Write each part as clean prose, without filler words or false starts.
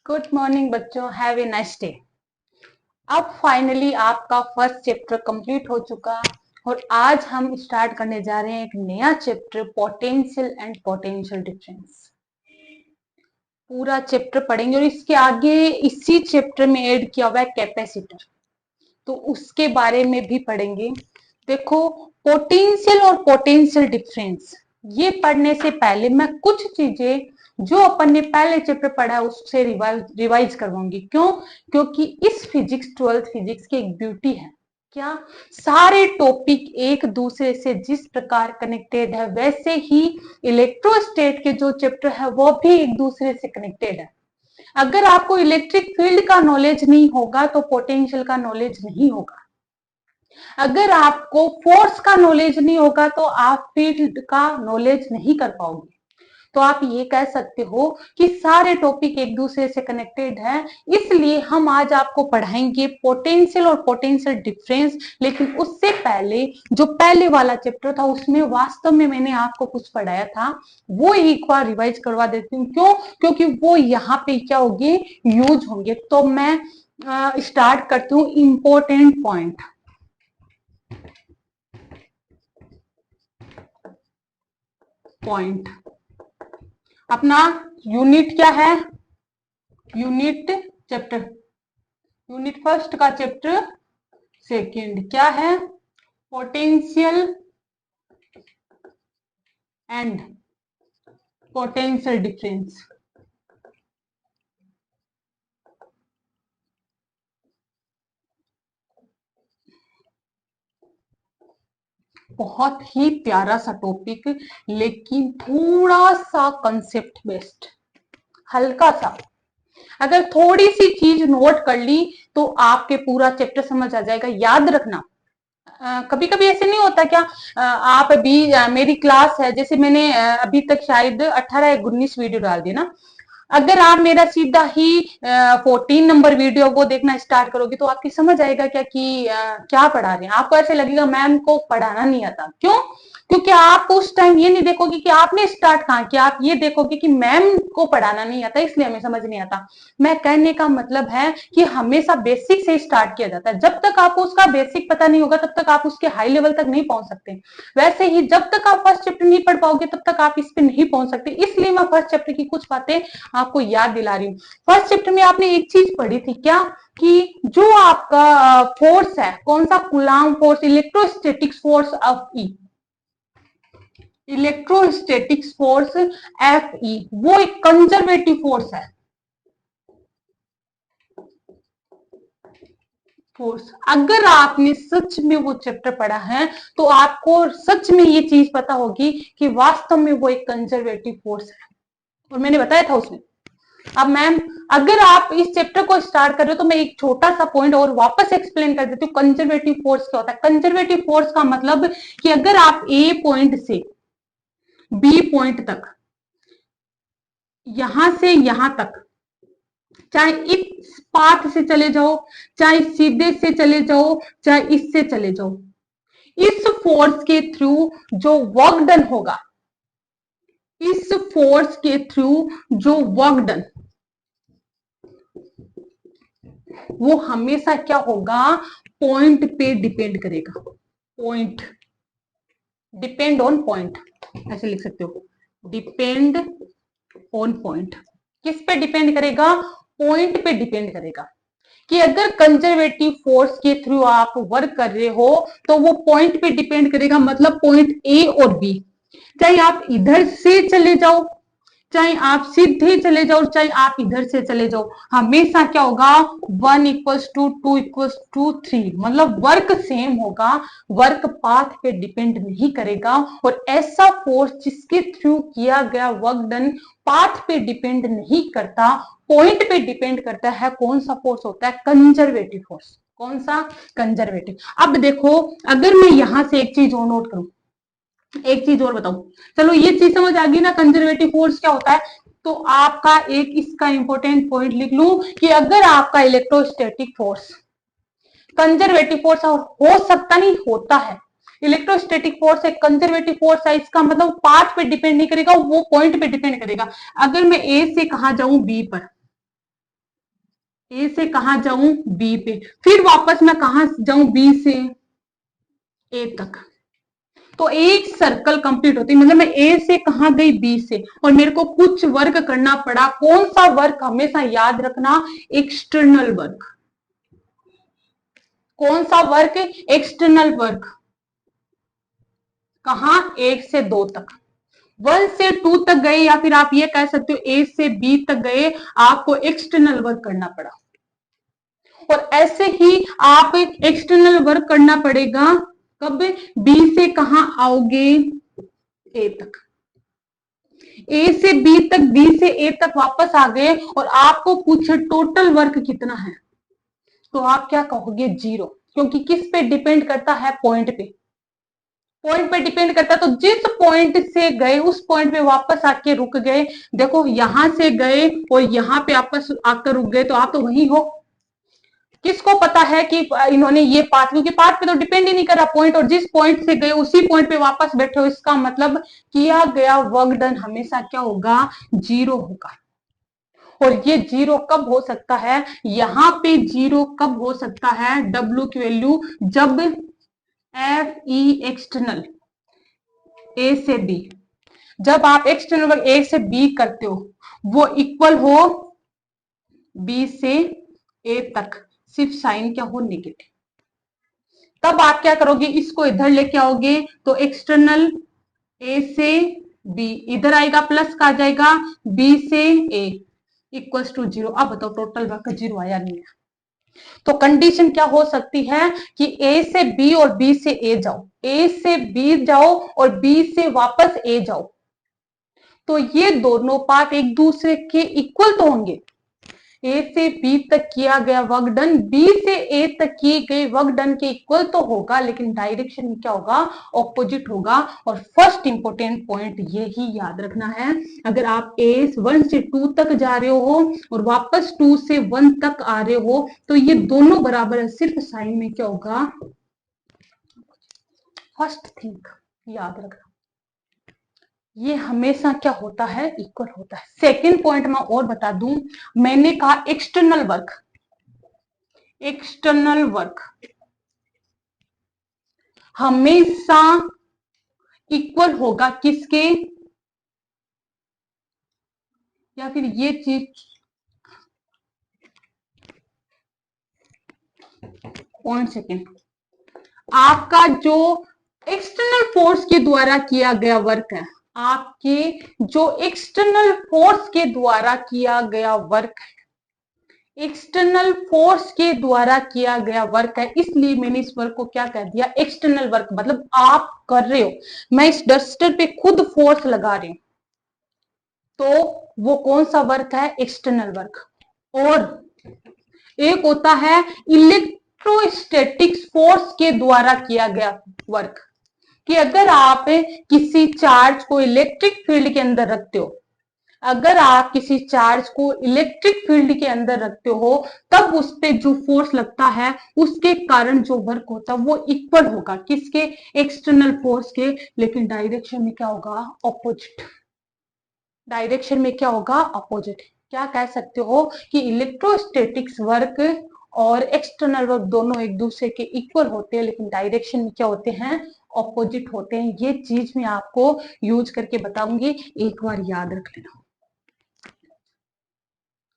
Good morning बच्चों, have a nice day. अब finally आपका फर्स्ट चैप्टर कंप्लीट हो चुका और आज हम स्टार्ट करने जा रहे हैं एक नया chapter, potential and potential difference. पूरा चैप्टर पढ़ेंगे और इसके आगे इसी चैप्टर में ऐड किया हुआ है कैपेसिटर, तो उसके बारे में भी पढ़ेंगे। देखो, पोटेंशियल और पोटेंशियल डिफरेंस ये पढ़ने से पहले मैं कुछ चीजें जो अपन ने पहले चैप्टर पढ़ा है उससे रिवाइज करवाऊंगी। क्यों? क्योंकि इस फिजिक्स, 12th फिजिक्स की एक ब्यूटी है, क्या सारे टॉपिक एक दूसरे से जिस प्रकार कनेक्टेड है वैसे ही इलेक्ट्रोस्टेट के जो चैप्टर है वो भी एक दूसरे से कनेक्टेड है। अगर आपको इलेक्ट्रिक फील्ड का नॉलेज नहीं होगा तो पोटेंशियल का नॉलेज नहीं होगा। अगर आपको फोर्स का नॉलेज नहीं होगा तो आप फील्ड का नॉलेज नहीं कर पाओगे। तो आप ये कह सकते हो कि सारे टॉपिक एक दूसरे से कनेक्टेड है, इसलिए हम आज आपको पढ़ाएंगे पोटेंशियल और पोटेंशियल डिफरेंस। लेकिन उससे पहले जो पहले वाला चैप्टर था उसमें वास्तव में मैंने आपको कुछ पढ़ाया था, वो एक बार रिवाइज करवा देती हूँ। क्यों? क्योंकि वो यहाँ पे क्या होंगे, यूज होंगे। तो मैं स्टार्ट करती हूँ इंपॉर्टेंट पॉइंट। अपना यूनिट क्या है? यूनिट चैप्टर, यूनिट फर्स्ट का चैप्टर सेकंड क्या है? Potential and potential difference. बहुत ही प्यारा सा टॉपिक, लेकिन थोड़ा सा कंसेप्ट बेस्ड, हल्का सा। अगर थोड़ी सी चीज नोट कर ली तो आपके पूरा चैप्टर समझ आ जाएगा। याद रखना, कभी कभी ऐसे नहीं होता क्या? आप अभी मेरी क्लास है, जैसे मैंने अभी तक शायद 18 या 19 वीडियो डाल दी ना। अगर आप मेरा सीधा ही 14 नंबर वीडियो वो देखना स्टार्ट करोगे तो आपकी समझ आएगा क्या कि क्या पढ़ा रहे हैं। आपको ऐसे लगेगा मैम को पढ़ाना नहीं आता। क्यों? क्योंकि आप उस टाइम ये नहीं देखोगे कि आपने स्टार्ट कहाँ किया, आप ये देखोगे कि मैम को पढ़ाना नहीं आता इसलिए हमें समझ नहीं आता। मैं कहने का मतलब है कि हमेशा बेसिक से स्टार्ट किया जाता है। जब तक आपको उसका बेसिक पता नहीं होगा तब तक आप उसके हाई लेवल तक नहीं पहुंच सकते। वैसे ही जब तक आप फर्स्ट चैप्टर नहीं पढ़ पाओगे तब तक आप इस पे नहीं पहुंच सकते। इसलिए मैं फर्स्ट चैप्टर की कुछ बातें आपको याद दिला रही हूँ। फर्स्ट चैप्टर में आपने एक चीज पढ़ी थी क्या, कि जो आपका फोर्स है, कौन सा? Coulomb force, electrostatics force of E, electrostatics force F E, वो एक कंजर्वेटिव फोर्स है। फोर्स, अगर आपने सच में वो चैप्टर पढ़ा है तो आपको सच में ये चीज पता होगी कि वास्तव में वो एक कंजर्वेटिव फोर्स है, और मैंने बताया था उसमें। अब मैम, अगर आप इस चैप्टर को स्टार्ट कर रहे हो तो मैं एक छोटा सा पॉइंट और वापस एक्सप्लेन कर देती हूँ। कंजर्वेटिव फोर्स क्या होता है? कंजर्वेटिव फोर्स का मतलब कि अगर आप ए पॉइंट से बी पॉइंट तक, यहां से यहां तक, चाहे इस पाथ से चले जाओ, चाहे सीधे से चले जाओ, चाहे इससे चले जाओ, इस फोर्स के थ्रू जो वर्क डन होगा, इस फोर्स के थ्रू जो वर्क डन, वो हमेशा क्या होगा? पॉइंट पे डिपेंड करेगा। पॉइंट, डिपेंड ऑन पॉइंट, ऐसे लिख सकते हो, डिपेंड ऑन पॉइंट। किस पे डिपेंड करेगा? पॉइंट पे डिपेंड करेगा। कि अगर कंजर्वेटिव फोर्स के थ्रू आप वर्क कर रहे हो तो वो पॉइंट पे डिपेंड करेगा। मतलब पॉइंट ए और बी, चाहे आप इधर से चले जाओ, चाहे आप सीधे चले जाओ, चाहे आप इधर से चले जाओ, हमेशा क्या होगा? 1 इक्वल्स टू 2 इक्वल्स टू 3, मतलब वर्क सेम होगा। वर्क पाथ पे डिपेंड नहीं करेगा। और ऐसा फोर्स जिसके थ्रू किया गया वर्क डन पाथ पे डिपेंड नहीं करता, पॉइंट पे डिपेंड करता है। कौन सा फोर्स होता है? Conservative force. कौन सा? कंजर्वेटिव। अब देखो, अगर मैं यहां से एक चीज और नोट करूं, एक चीज और बताऊं, चलो ये चीज समझ आ गई ना कंजर्वेटिव फोर्स क्या होता है। तो आपका एक इसका इंपॉर्टेंट पॉइंट लिख लूं कि अगर आपका इलेक्ट्रोस्टैटिक फोर्स कंजर्वेटिव फोर्स हो सकता नहीं, होता है। इलेक्ट्रोस्टैटिक फोर्स एक कंजर्वेटिव फोर्स है, इसका मतलब पाथ पे डिपेंड नहीं करेगा, वो पॉइंट पे डिपेंड करेगा। अगर मैं ए से कहा जाऊं बी पर, ए से कहां जाऊं, बी पे, फिर वापस मैं कहां जाऊं, बी से ए तक। तो एक सर्कल कंप्लीट होती है, मतलब मैं ए से कहां गई, बी से, और मेरे को कुछ वर्क करना पड़ा। कौन सा वर्क, हमेशा याद रखना, एक्सटर्नल वर्क। कौन सा वर्क, एक्सटर्नल वर्क। कहां, 1 से 2 तक, 1 से 2 तक गए, या फिर आप ये कह सकते हो ए से बी तक गए, आपको एक्सटर्नल वर्क करना पड़ा। और ऐसे ही आप एक्सटर्नल वर्क करना पड़ेगा कब, बी से कहां आओगे, ए तक। ए से बी तक, बी से ए तक वापस आ गए, और आपको पूछे टोटल वर्क कितना है, तो आप क्या कहोगे, 0। क्योंकि किस पे डिपेंड करता है, पॉइंट पे। पॉइंट पे डिपेंड करता है, तो जिस पॉइंट से गए उस पॉइंट पे वापस आके रुक गए। देखो यहां से गए और यहां पे वापस आकर रुक गए, तो आप तो वही हो। किसको पता है कि इन्होंने ये पाथ, क्योंकि पाथ पे तो डिपेंड ही नहीं कर रहा पॉइंट, और जिस पॉइंट से गए उसी पॉइंट पे वापस बैठे हो, इसका मतलब किया गया वर्क डन हमेशा क्या होगा, 0 होगा। और ये 0 कब हो सकता है, यहां पे 0 कब हो सकता है, W की वैल्यू जब एफ ई एक्सटर्नल ए से बी, जब आप एक्सटर्नल वर्क ए से बी करते हो, वो इक्वल हो बी से ए तक, सिर्फ साइन क्या हो, नेगेटिव। तब आप क्या करोगे, इसको इधर लेके आओगे, तो एक्सटर्नल ए से बी इधर आएगा, प्लस का आ जाएगा, बी से ए इक्वल्स टू 0। अब बताओ टोटल वर्क 0 आया नहीं है। तो कंडीशन क्या हो सकती है कि ए से बी और बी से ए जाओ, ए से बी जाओ और बी से वापस ए जाओ, तो ये दोनों पाथ एक दूसरे के इक्वल तो होंगे। ए से बी तक किया गया वर्क डन बी से ए तक किए गए वर्क डन के इक्वल तो होगा, लेकिन डायरेक्शन में क्या होगा, ऑपोजिट होगा। और फर्स्ट इंपॉर्टेंट पॉइंट ये ही याद रखना है, अगर आप ए 1 से 2 तक जा रहे हो और वापस 2 से 1 तक आ रहे हो, तो ये दोनों बराबर है, सिर्फ साइन में क्या होगा, फर्स्ट थिंग याद रखना, ये हमेशा क्या होता है, इक्वल होता है। सेकेंड पॉइंट मैं और बता दूं, मैंने कहा एक्सटर्नल वर्क, एक्सटर्नल वर्क हमेशा इक्वल होगा किसके, या फिर ये चीज पॉइंट सेकेंड, आपका जो एक्सटर्नल फोर्स के द्वारा किया गया वर्क है, आपके जो एक्सटर्नल फोर्स के द्वारा किया गया वर्क है, एक्सटर्नल फोर्स के द्वारा किया गया वर्क है, इसलिए मैंने इस वर्क को क्या कह दिया, एक्सटर्नल वर्क। मतलब आप कर रहे हो, मैं इस डस्टर पे खुद फोर्स लगा रही हूं, तो वो कौन सा वर्क है, एक्सटर्नल वर्क। और एक होता है इलेक्ट्रोस्टैटिक्स फोर्स के द्वारा किया गया वर्क, कि अगर आप किसी चार्ज को इलेक्ट्रिक फील्ड के अंदर रखते हो, अगर आप किसी चार्ज को इलेक्ट्रिक फील्ड के अंदर रखते हो, तब उस पे जो फोर्स लगता है उसके कारण जो वर्क होता है वो इक्वल होगा किसके, एक्सटर्नल फोर्स के, लेकिन डायरेक्शन में क्या होगा, ऑपोजिट। डायरेक्शन में क्या होगा, अपोजिट। क्या कह सकते हो कि इलेक्ट्रोस्टैटिक्स वर्क और एक्सटर्नल वर्क दोनों एक दूसरे के इक्वल होते हैं, लेकिन डायरेक्शन में क्या होते हैं, ऑपोजिट होते हैं। ये चीज मैं आपको यूज करके बताऊंगी, एक बार याद रख लेना,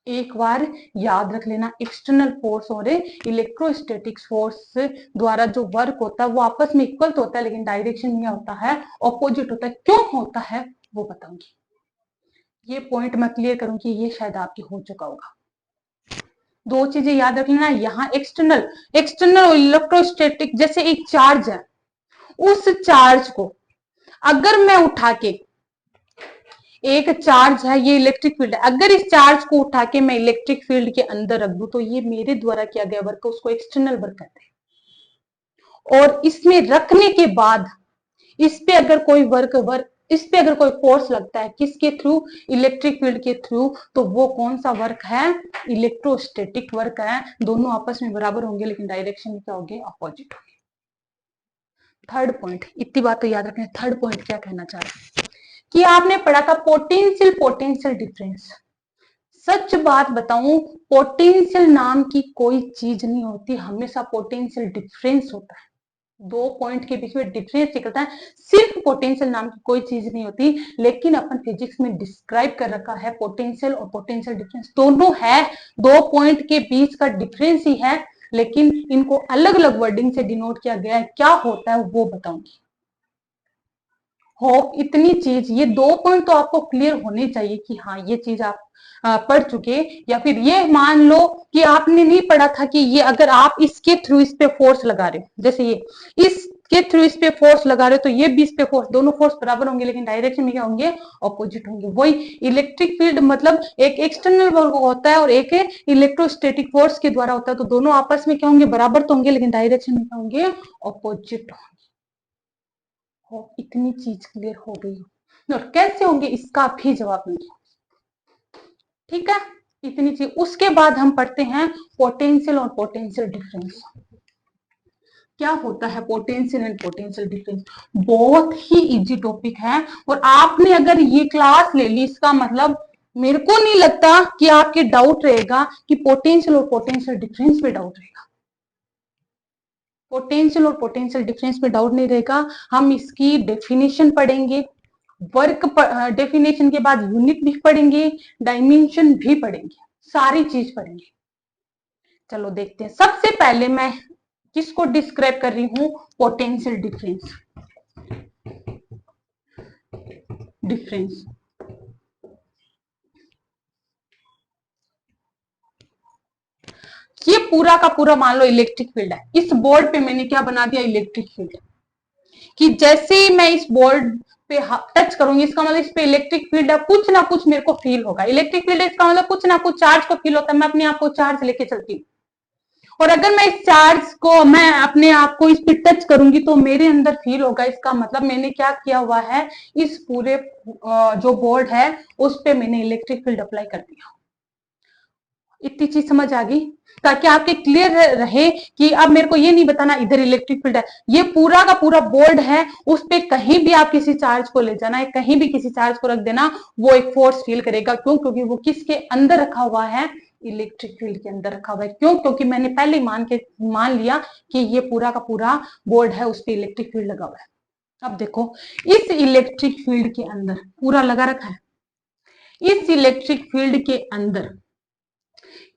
एक बार याद रख लेना। एक्सटर्नल फोर्स और इलेक्ट्रोस्टैटिक्स फोर्स द्वारा जो वर्क होता है वो आपस में इक्वल तो होता है, लेकिन डायरेक्शन में होता है, ऑपोजिट होता है। क्यों होता है वो बताऊंगी। ये पॉइंट मैं क्लियर करूंगी, ये शायद आपके हो चुका होगा। दो चीजें याद रख लेना, यहाँ एक्सटर्नल, एक्सटर्नल और इलेक्ट्रोस्टैटिक, जैसे एक चार्ज है, उस चार्ज को अगर मैं उठा के, एक चार्ज है, ये इलेक्ट्रिक फील्ड है, अगर इस चार्ज को उठा के मैं इलेक्ट्रिक फील्ड के अंदर रख दूं, तो ये मेरे द्वारा किया गया वर्क, उसको एक्सटर्नल वर्क कहते हैं। और इसमें रखने के बाद इस पे अगर कोई वर्क इस पे अगर कोई फोर्स लगता है, किसके थ्रू, इलेक्ट्रिक फील्ड के थ्रू, तो वो कौन सा वर्क है, इलेक्ट्रोस्टैटिक वर्क है। दोनों आपस में बराबर होंगे, लेकिन डायरेक्शन में क्या होंगे, अपोजिट। थर्ड पॉइंट, इतनी बात तो याद रखना। थर्ड पॉइंट क्या कहना चाह रहा है कि आपने पढ़ा था पोटेंशियल पोटेंशियल डिफरेंस। सच बात बताऊं, पोटेंशियल नाम की कोई चीज नहीं होती, हमेशा पोटेंशियल डिफरेंस होता है, दो पॉइंट के बीच में डिफरेंस निकलता है। सिर्फ पोटेंशियल नाम की कोई चीज नहीं होती, लेकिन अपन फिजिक्स में डिस्क्राइब कर रखा है पोटेंशियल और पोटेंशियल डिफरेंस दोनों है, दो पॉइंट के बीच का डिफरेंस ही है, लेकिन इनको अलग अलग वर्डिंग से डिनोट किया गया है। क्या होता है वो बताऊंगी। होप इतनी चीज, ये दो पॉइंट तो आपको क्लियर होने चाहिए कि हाँ ये चीज आप पढ़ चुके, या फिर ये मान लो कि आपने नहीं पढ़ा था कि ये अगर आप इसके थ्रू इस पे फोर्स लगा रहे हो, जैसे ये इसके थ्रू इस पे फोर्स लगा रहे हो, तो ये भी इस पे फोर्स, दोनों फोर्स बराबर होंगे लेकिन डायरेक्शन में क्या होंगे, ऑपोजिट होंगे। वही इलेक्ट्रिक फील्ड मतलब एक एक्सटर्नल वर्क होता है और एक इलेक्ट्रोस्टैटिक फोर्स के द्वारा होता है, तो दोनों आपस में क्या होंगे, बराबर तो होंगे लेकिन डायरेक्शन में क्या होंगे, ऑपोजिट होंगे। इतनी चीज क्लियर हो गई, और कैसे होंगे इसका भी जवाब मिल गया। ठीक है, इतनी चीज। उसके बाद हम पढ़ते हैं पोटेंशियल और पोटेंशियल डिफरेंस। क्या होता है पोटेंशियल एंड पोटेंशियल डिफरेंस, बहुत ही इजी टॉपिक है, और आपने अगर ये क्लास ले ली, इसका मतलब मेरे को नहीं लगता कि आपके डाउट रहेगा कि पोटेंशियल और पोटेंशियल डिफरेंस पे डाउट रहेगा। पोटेंशियल और पोटेंशियल डिफरेंस में डाउट नहीं रहेगा। हम इसकी डेफिनेशन पढ़ेंगे, वर्क डेफिनेशन के बाद यूनिट भी पढ़ेंगे, डायमेंशन भी पढ़ेंगे, सारी चीज पढ़ेंगे। चलो देखते हैं। सबसे पहले मैं किसको डिस्क्राइब कर रही हूं, पोटेंशियल डिफरेंस। डिफरेंस ये पूरा का पूरा मान लो इलेक्ट्रिक फील्ड है। इस बोर्ड पे मैंने क्या बना दिया, इलेक्ट्रिक फील्ड, कि जैसे ही मैं इस बोर्ड पे टच करूंगी, इसका मतलब इस पे इलेक्ट्रिक फील्ड है, कुछ ना कुछ मेरे को फील होगा। इलेक्ट्रिक फील्ड है, इसका मतलब कुछ ना कुछ चार्ज को फील होता है, मैं अपने आप को चार्ज लेके चलती हूँ, और अगर मैं इस चार्ज को, मैं अपने आप को इस पे टच करूंगी तो मेरे अंदर फील होगा। इसका मतलब मैंने क्या किया हुआ है, इस पूरे जो बोर्ड है उस पे मैंने इलेक्ट्रिक फील्ड अप्लाई कर दिया। इतनी चीज समझ आ गई, ताकि आपके क्लियर रहे कि अब मेरे को ये नहीं बताना इधर इलेक्ट्रिक फील्ड है, ये पूरा का पूरा बोर्ड है, उस पे कहीं भी आप किसी चार्ज को ले जाना है, कहीं भी किसी चार्ज को रख देना, वो एक फोर्स फील करेगा। क्यों? क्योंकि वो किसके अंदर रखा हुआ है, इलेक्ट्रिक फील्ड के अंदर रखा हुआ है। क्यों? क्योंकि मैंने पहले मान लिया कि ये पूरा का पूरा बोर्ड है, उस पर इलेक्ट्रिक फील्ड लगा हुआ है। अब देखो, इस इलेक्ट्रिक फील्ड के अंदर पूरा लगा रखा है, इस इलेक्ट्रिक फील्ड के अंदर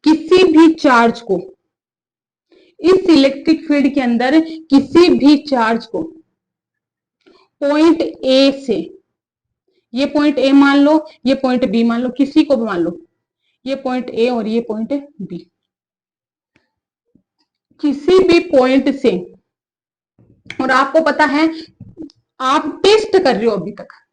किसी भी चार्ज को, इस इलेक्ट्रिक फील्ड के अंदर किसी भी चार्ज को पॉइंट ए से, ये पॉइंट ए मान लो, ये पॉइंट बी मान लो, किसी को भी मान लो, ये पॉइंट ए और ये पॉइंट बी, किसी भी पॉइंट से, और आपको पता है, आप टेस्ट कर रहे हो अभी तक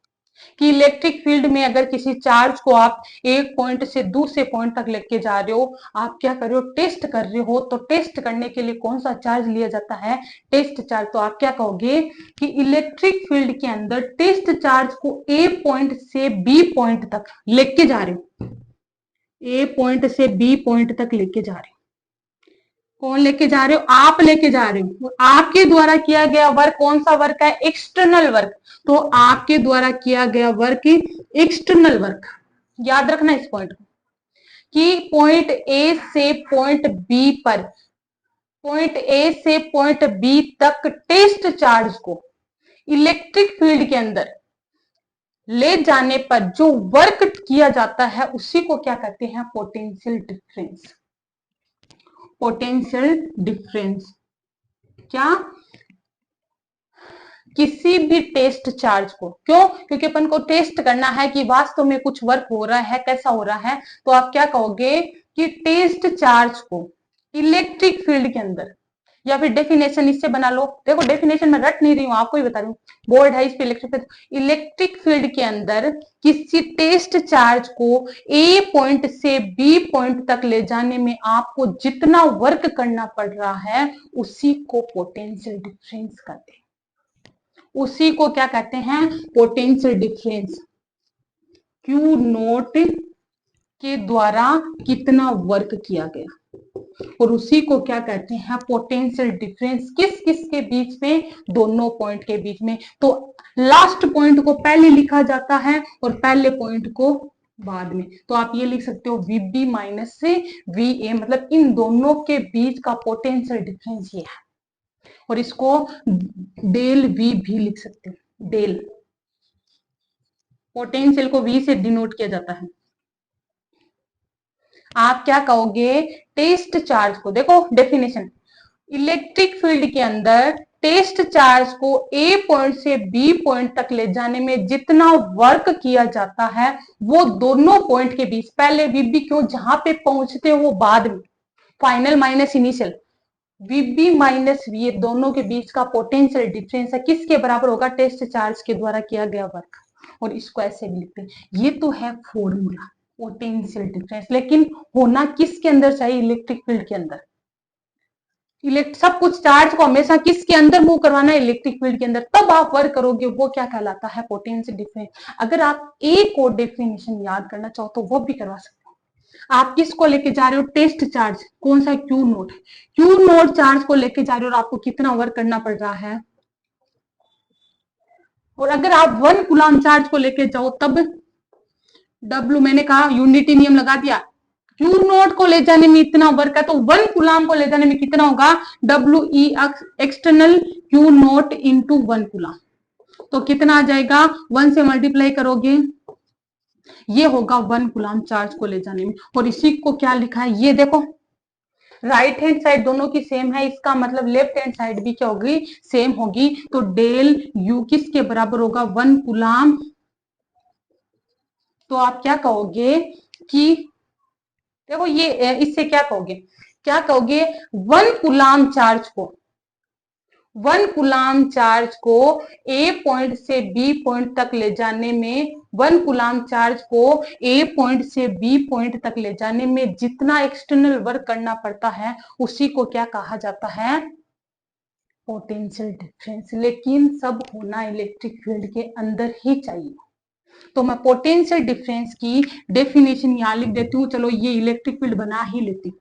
कि इलेक्ट्रिक फील्ड में अगर किसी चार्ज को आप एक पॉइंट से दूसरे पॉइंट तक लेके जा रहे हो, आप क्या कर रहे हो, टेस्ट कर रहे हो। तो टेस्ट करने के लिए कौन सा चार्ज लिया जाता है, टेस्ट चार्ज। तो आप क्या कहोगे कि इलेक्ट्रिक फील्ड के अंदर टेस्ट चार्ज को ए पॉइंट से बी पॉइंट तक लेके जा रहे हो, ए पॉइंट से बी पॉइंट तक लेके जा रहे हो। कौन लेके जा रहे हो, आप लेके जा रहे हो। आपके द्वारा किया गया वर्क कौन सा वर्क है, एक्सटर्नल वर्क। तो आपके द्वारा किया गया वर्क एक्सटर्नल वर्क, याद रखना इस पॉइंट को, कि पॉइंट ए से पॉइंट बी पर, पॉइंट ए से पॉइंट बी तक टेस्ट चार्ज को इलेक्ट्रिक फील्ड के अंदर ले जाने पर जो वर्क किया जाता है उसी को क्या कहते हैं, पोटेंशियल डिफरेंस। पोटेंशियल डिफरेंस क्या, किसी भी टेस्ट चार्ज को, क्यों? क्योंकि अपन को टेस्ट करना है कि वास्तव में कुछ वर्क हो रहा है, कैसा हो रहा है। तो आप क्या कहोगे कि टेस्ट चार्ज को इलेक्ट्रिक फील्ड के अंदर, या फिर डेफिनेशन इससे बना लो। देखो डेफिनेशन में रट नहीं रही हूं, आपको ही बता रही हूँ, बोर्ड है इस पे इलेक्ट्रिक फील्ड, इलेक्ट्रिक फील्ड के अंदर किसी टेस्ट चार्ज को ए पॉइंट से बी पॉइंट तक ले जाने में आपको जितना वर्क करना पड़ रहा है उसी को पोटेंशियल डिफरेंस कहते हैं, उसी को क्या कहते हैं, पोटेंशियल डिफरेंस। क्यू नोट के द्वारा कितना वर्क किया गया, और उसी को क्या कहते हैं, पोटेंशियल डिफरेंस। किस किस के बीच में, दोनों पॉइंट के बीच में। तो लास्ट पॉइंट को पहले लिखा जाता है और पहले पॉइंट को बाद में। तो आप ये लिख सकते हो VB माइनस से VA, मतलब इन दोनों के बीच का पोटेंशियल डिफरेंस ये है। और इसको डेल V भी लिख सकते हो। डेल, पोटेंशियल को V से डिनोट किया जाता है। आप क्या कहोगे, टेस्ट चार्ज को, देखो डेफिनेशन, इलेक्ट्रिक फील्ड के अंदर टेस्ट चार्ज को ए पॉइंट से बी पॉइंट तक ले जाने में जितना वर्क किया जाता है वो दोनों पॉइंट के बीच, पहले VB क्यों, जहां पे पहुंचते हो वो बाद में, final minus initial, VB minus VA दोनों के बीच का पोटेंशियल डिफरेंस है, किसके बराबर होगा, टेस्ट चार्ज के द्वारा किया गया वर्क। और इसको ऐसे भी लिखते हैं, ये तो है फॉर्मूला पोटेंशियल डिफरेंस, लेकिन होना किसके अंदर चाहिए, इलेक्ट्रिक फील्ड के अंदर। सब कुछ चार्ज को हमेशा किसके अंदर मूव करवाना है, इलेक्ट्रिक फील्ड के अंदर, तब आप वर्क करोगे, वो क्या कहलाता है, पोटेंशियल डिफरेंस। अगर आप एक और डेफिनेशन याद करना चाहो तो वो भी करवा सकते हो। आप किसको लेके जा रहे हो, टेस्ट चार्ज, कौन सा, Q note, Q note charge को लेके जा रहे हो और आपको कितना वर्क करना पड़ रहा है। और अगर आप 1 कूलम चार्ज को लेके जाओ तब W, मैंने कहा यूनिटी नियम लगा दिया, क्यू नोट को ले जाने में इतना वर्क है तो 1 कूलम को ले जाने में कितना होगा, WE external Q note into 1 coulomb. तो कितना आ जाएगा, 1 से मल्टीप्लाई करोगे, ये होगा 1 कूलम चार्ज को ले जाने में। और इसी को क्या लिखा है, ये देखो, राइट हैंड साइड दोनों की सेम है, इसका मतलब लेफ्ट हैंड साइड भी क्या होगी, सेम होगी। तो डेल यू किसके बराबर होगा, 1 कूलम। तो आप क्या कहोगे कि देखो ये, इससे क्या कहोगे, क्या कहोगे, 1 कूलम चार्ज को, 1 कूलम चार्ज को ए पॉइंट से बी पॉइंट तक ले जाने में, 1 कूलम चार्ज को ए पॉइंट से बी पॉइंट तक ले जाने में जितना एक्सटर्नल वर्क करना पड़ता है उसी को क्या कहा जाता है, पोटेंशियल डिफरेंस। लेकिन सब होना इलेक्ट्रिक फील्ड के अंदर ही चाहिए। तो मैं पोटेंशियल डिफरेंस की डेफिनेशन यहां लिख देती हूँ, चलो ये इलेक्ट्रिक फील्ड बना ही लेती हूँ।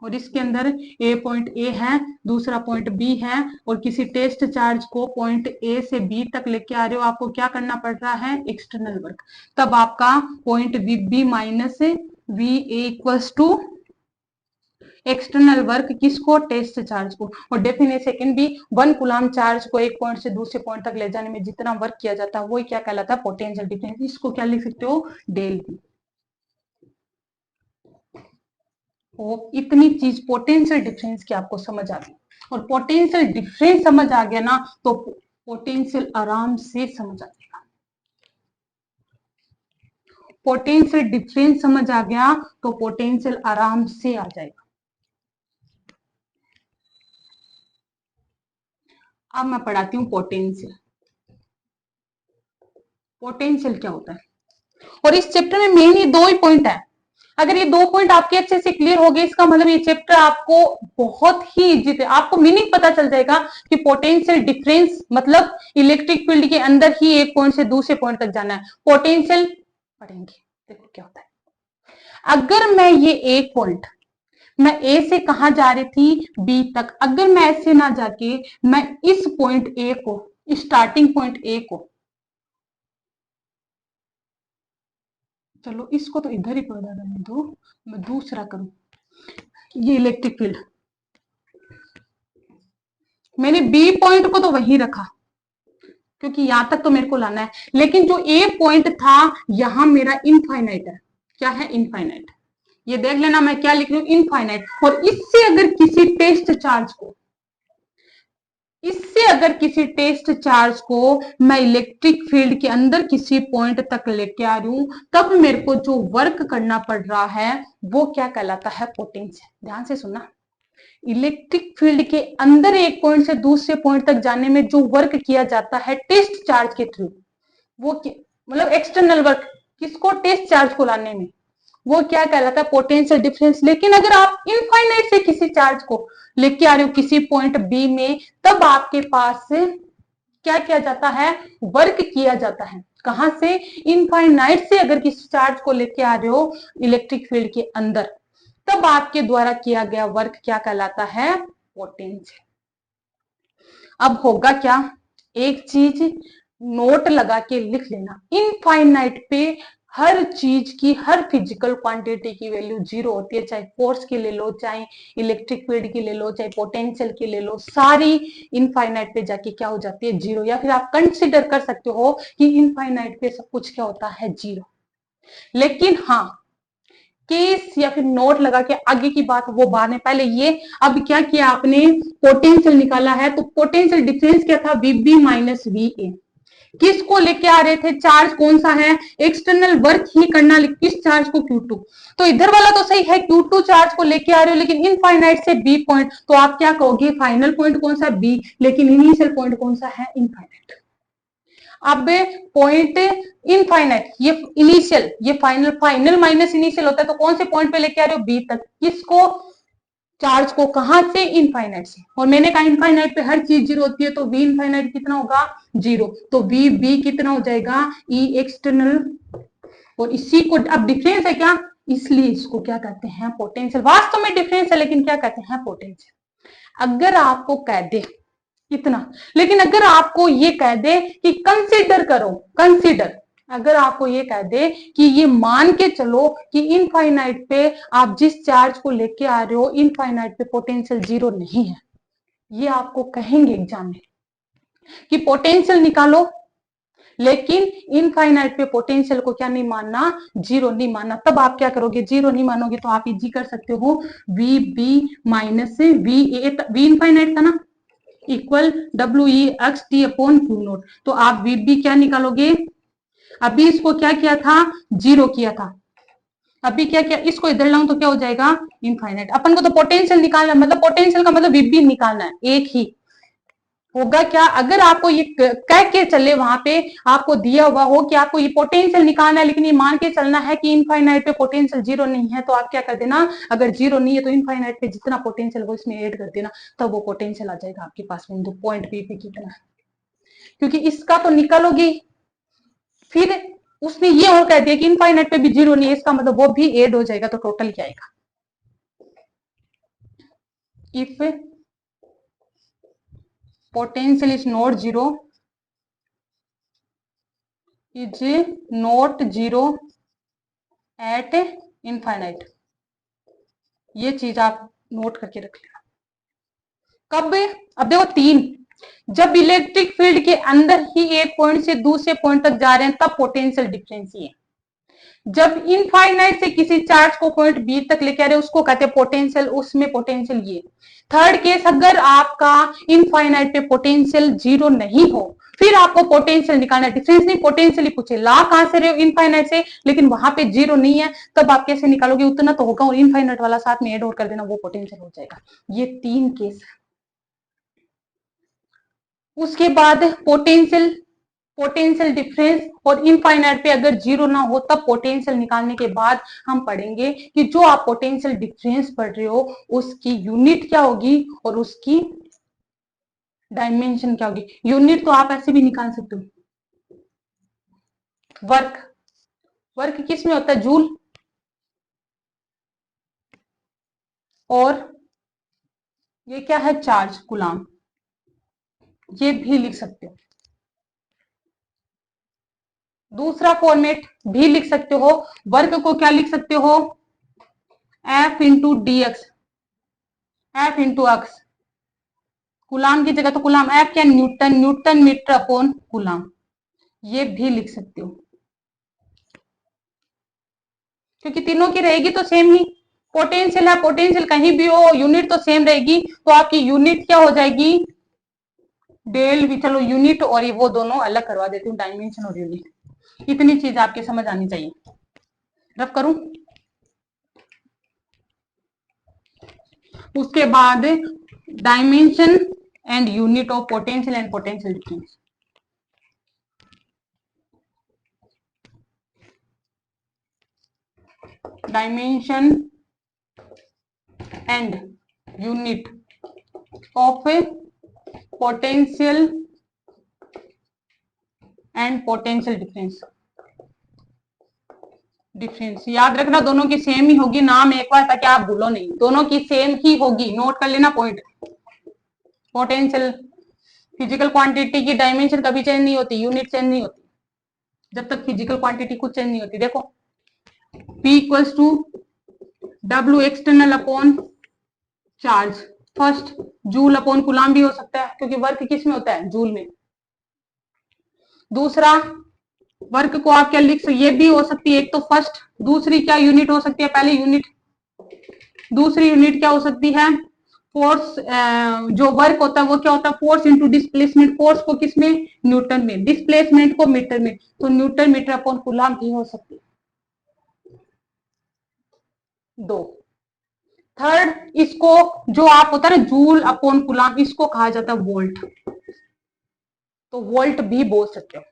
और इसके अंदर ए पॉइंट ए है, दूसरा पॉइंट बी है, और किसी टेस्ट चार्ज को पॉइंट ए से बी तक लेके आ रहे हो, आपको क्या करना पड़ रहा है, एक्सटर्नल वर्क। तब आपका point B minus V equals to external work, किसको, टेस्ट चार्ज को। और डेफिनेशन सेकंड भी, 1 कूलम चार्ज को एक पॉइंट से दूसरे पॉइंट तक ले जाने में जितना वर्क किया जाता है वही क्या कहलाता है, पोटेंशियल डिफरेंस। इसको क्या लिख सकते हो, डेल बी। तो इतनी चीज पोटेंशियल डिफरेंस की आपको समझ आ गई। और पोटेंशियल डिफरेंस समझ आ गया ना तो पोटेंशियल आराम से समझ आ जाएगा। पोटेंशियल डिफरेंस समझ आ गया तो पोटेंशियल आराम से आ जाएगा। अब मैं पढ़ाती हूं पोटेंशियल। पोटेंशियल क्या होता है, और इस चैप्टर में मेन ये 2 ही पॉइंट है। अगर ये 2 पॉइंट आपके अच्छे से क्लियर हो गए, इसका मतलब ये चैप्टर आपको बहुत ही इजी है, आपको मीनिंग पता चल जाएगा कि पोटेंशियल डिफरेंस मतलब इलेक्ट्रिक फील्ड के अंदर ही एक पॉइंट से दूसरे पॉइंट तक जाना है। पोटेंशियल पढ़ेंगे, देखो क्या होता है। अगर मैं ये एक पॉइंट, मैं ए से कहा जा रही थी बी तक, अगर मैं ऐसे ना जाके मैं इस पॉइंट ए को, स्टार्टिंग पॉइंट ए को, चलो इसको तो इधर ही पढ़ा रहने दो, मैं दूसरा करूं, ये इलेक्ट्रिक फील्ड, मैंने बी पॉइंट को तो वहीं रखा क्योंकि यहां तक तो मेरे को लाना है, लेकिन जो ए पॉइंट था यहां मेरा इनफाइनाइट है। क्या है, इनफाइनाइट। ये देख लेना मैं क्या लिख रही हूं, इनफाइनाइट। और इससे अगर किसी टेस्ट चार्ज को, इससे अगर किसी टेस्ट चार्ज को मैं इलेक्ट्रिक फील्ड के अंदर किसी पॉइंट तक लेके आ रही हूं, तब मेरे को जो वर्क करना पड़ रहा है वो क्या कहलाता है, पोटेंशियल। ध्यान से सुनना, इलेक्ट्रिक फील्ड के अंदर एक पॉइंट से दूसरे पॉइंट तक जाने में जो वर्क किया जाता है टेस्ट चार्ज के थ्रू, वो मतलब एक्सटर्नल वर्क, किसको, टेस्ट चार्ज को लाने में, वो क्या कहलाता है, पोटेंशियल डिफरेंस। लेकिन अगर आप इनफाइनाइट से किसी चार्ज को लेके आ रहे हो किसी पॉइंट बी में, तब आपके पास से क्या किया जाता है, वर्क किया जाता है। कहां से, इनफाइनाइट से अगर किसी चार्ज को लेके आ रहे हो इलेक्ट्रिक फील्ड के अंदर, तब आपके द्वारा किया गया वर्क क्या कहलाता है, पोटेंशियल। अब होगा क्या, एक चीज नोट लगा के लिख लेना, इनफाइनाइट पे हर चीज की, हर फिजिकल क्वांटिटी की वैल्यू जीरो होती है, चाहे फोर्स की ले लो, चाहे इलेक्ट्रिक फील्ड की ले लो, चाहे पोटेंशियल की ले लो, सारी इनफाइनाइट पे जाके क्या हो जाती है, जीरो। या फिर आप कंसिडर कर सकते हो कि इनफाइनाइट पे सब कुछ क्या होता है, जीरो। लेकिन हाँ, केस या फिर नोट लगा के आगे की बात वो बाद में, पहले ये अब क्या किया आपने, पोटेंशियल निकाला है। तो पोटेंशियल डिफरेंस क्या था, वीबी माइनस वी ए। किसको लेके आ रहे थे, चार्ज कौन सा है, एक्सटर्नल वर्क ही करना, किस चार्ज को, Q2। तो इधर वाला तो सही है, Q2 चार्ज को लेके आ रहे हो, लेकिन इनफाइनाइट से बी पॉइंट, तो आप क्या कहोगे, फाइनल पॉइंट कौन सा, बी, लेकिन इनिशियल पॉइंट कौन सा है, इनफाइनाइट। अब पॉइंट इनफाइनाइट, ये इनिशियल, ये फाइनल, फाइनल माइनस इनिशियल होता है, तो कौन से पॉइंट पे लेके आ रहे हो, बी तक। किसको, चार्ज को, कहां से, इनफाइनाइट से। और मैंने कहा इनफाइनाइट पे हर चीज जीरो होती है, तो वी इनफाइनाइट कितना होगा, जीरो। तो वी बी कितना हो जाएगा, ई एक्सटर्नल। और इसी को अब डिफरेंस है क्या, इसलिए इसको क्या कहते हैं, पोटेंशियल। वास्तव में डिफरेंस है, लेकिन क्या कहते हैं, पोटेंशियल। अगर आपको कह दे इतना, लेकिन अगर आपको ये कह दे कि कंसिडर करो, कंसिडर, अगर आपको ये कह दे कि ये मान के चलो कि इनफाइनाइट पे आप जिस चार्ज को लेके आ रहे हो, इनफाइनाइट पे पोटेंशियल जीरो नहीं है, ये आपको कहेंगे एग्जाम में कि पोटेंशियल निकालो, लेकिन इनफाइनाइट पे पोटेंशियल को क्या नहीं मानना, जीरो नहीं मानना। तब आप क्या करोगे, जीरो नहीं मानोगे तो आप इजी कर सकते हो, V B minus V A, V infinite था ना, equal W E X T upon Q naught. तो आप वी बी क्या निकालोगे, अभी इसको क्या किया था, जीरो किया था, अभी क्या किया, इसको इधर लाऊं तो क्या हो जाएगा, इनफाइनाइट। अपन को तो पोटेंशियल निकालना है, मतलब पोटेंशियल का मतलब वीबी निकालना है, एक ही होगा क्या, अगर आपको ये कह के चले, वहां पे आपको दिया हुआ हो कि आपको ये पोटेंशियल निकालना है, लेकिन ये मान के चलना है कि इनफाइनाइट पे पोटेंशियल जीरो नहीं है, तो आप क्या कर देना, अगर जीरो नहीं है तो इनफाइनाइट पे जितना पोटेंशियल हो इसमें ऐड कर देना, तब वो पोटेंशियल आ जाएगा आपके पास में, पॉइंट बी पे कितना है, क्योंकि इसका तो निकालोगे। फिर उसने ये और कह दिया कि इनफाइनाइट पे भी जीरो नहीं है, इसका मतलब वो भी ऐड हो जाएगा, तो टोटल क्या आएगा, if potential is not zero, is not zero at infinite। ये चीज आप नोट करके रख लेना। कब, अब देखो तीन, जब इलेक्ट्रिक फील्ड के अंदर ही एक पॉइंट से दूसरे पॉइंट तक जा रहे हैं तब पोटेंशियल डिफरेंस ये। जब इनफाइनाइट से किसी चार्ज को पॉइंट बी तक लेके आ रहे हैं उसको कहते हैं पोटेंशियल, उसमें पोटेंशियल ये। थर्ड केस, अगर आपका इनफाइनाइट पे पोटेंशियल जीरो नहीं हो, फिर आपको पोटेंशियल निकालना, डिफरेंस नहीं, पोटेंशियल ही पूछे, ला कहां से रहे हो, इनफाइनाइट से, लेकिन वहां पे जीरो नहीं है, तब आप कैसे निकालोगे, उतना तो होगा, और इनफाइनाइट वाला साथ में ऐड और कर देना, वो पोटेंशियल हो जाएगा। ये तीन केस। उसके बाद पोटेंशियल, पोटेंशियल डिफरेंस और इनफाइनाइट पे अगर जीरो ना हो तब पोटेंशियल निकालने के बाद हम पढ़ेंगे कि जो आप पोटेंशियल डिफरेंस पढ़ रहे हो उसकी यूनिट क्या होगी और उसकी डायमेंशन क्या होगी। यूनिट तो आप ऐसे भी निकाल सकते हो, वर्क, वर्क किस में होता है, जूल, और ये क्या है, चार्ज, गुलाम, ये भी लिख सकते हो। दूसरा फॉर्मेट भी लिख सकते हो, वर्क को क्या लिख सकते हो, F into D X, F into X, coulomb की जगह तो गुलाम, एफ क्या, newton, newton metre upon coulomb, ये भी लिख सकते हो, क्योंकि तीनों की रहेगी तो सेम ही। पोटेंशियल है, पोटेंशियल कहीं भी हो यूनिट तो सेम रहेगी, तो आपकी यूनिट क्या हो जाएगी, डेल भी, चलो यूनिट और ये वो दोनों अलग करवा देती हूँ, डायमेंशन और यूनिट। इतनी चीज आपके समझ आनी चाहिए। रफ करूं, उसके बाद dimension and unit of potential and potential difference. Dimension and unit of potential and potential difference. Difference याद रखना, दोनों की सेम ही होगी, नाम एक बार ताकि आप भूलो नहीं, दोनों की सेम ही होगी, नोट कर लेना पॉइंट। पोटेंशियल फिजिकल क्वांटिटी की डायमेंशन कभी चेंज नहीं होती, यूनिट चेंज नहीं होती। जब तक फिजिकल क्वांटिटी कुछ चेंज नहीं होती। देखो P equals to W external upon charge, first joule upon coulomb भी हो सकता है क्योंकि वर्क किस में होता है, जूल में। दूसरा वर्क को आप क्या लिख सकते, ये भी हो सकती है एक तो फर्स्ट, दूसरी क्या यूनिट हो सकती है, पहले यूनिट, दूसरी यूनिट क्या हो सकती है, फोर्स, जो वर्क होता है वो क्या होता है, फोर्स इंटू डिस्प्लेसमेंट, फोर्स को किस में, न्यूटन में, डिस्प्लेसमेंट को मीटर में, तो न्यूटन मीटर अपॉन कूलाम भी हो सकती है। दो, थर्ड इसको जो आप होता है ना जूल अपॉन कूलाम, इसको कहा जाता है वोल्ट, तो वोल्ट भी बोल सकते हो।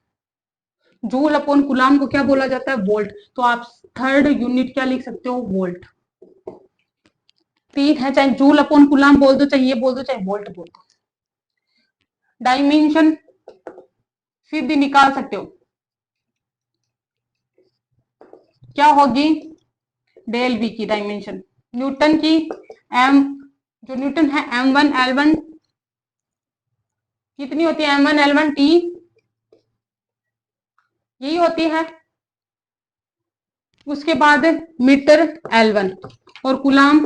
जूल अपॉन कूलाम को क्या बोला जाता है, वोल्ट, तो आप थर्ड यूनिट क्या लिख सकते हो, वोल्ट। तीन है, चाहे जूल अपॉन कूलाम बोल दो, चाहे ये बोल दो, चाहे वोल्ट बोल दो। डायमेंशन सीधी निकाल सकते हो, क्या होगी, डेल वी की डायमेंशन, न्यूटन की एम, जो न्यूटन है M1L1 कितनी होती है, M1L1T यही होती है। उसके बाद मीटर L1 और कूलाम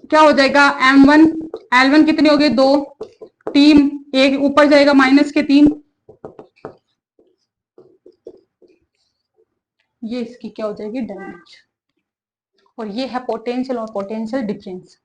क्या हो जाएगा, M1L1 कितनी हो गई, 2, टीम एक ऊपर जाएगा माइनस के 3, ये इसकी क्या हो जाएगी डायमेंशन। और ये है पोटेंशियल और पोटेंशियल डिफरेंस।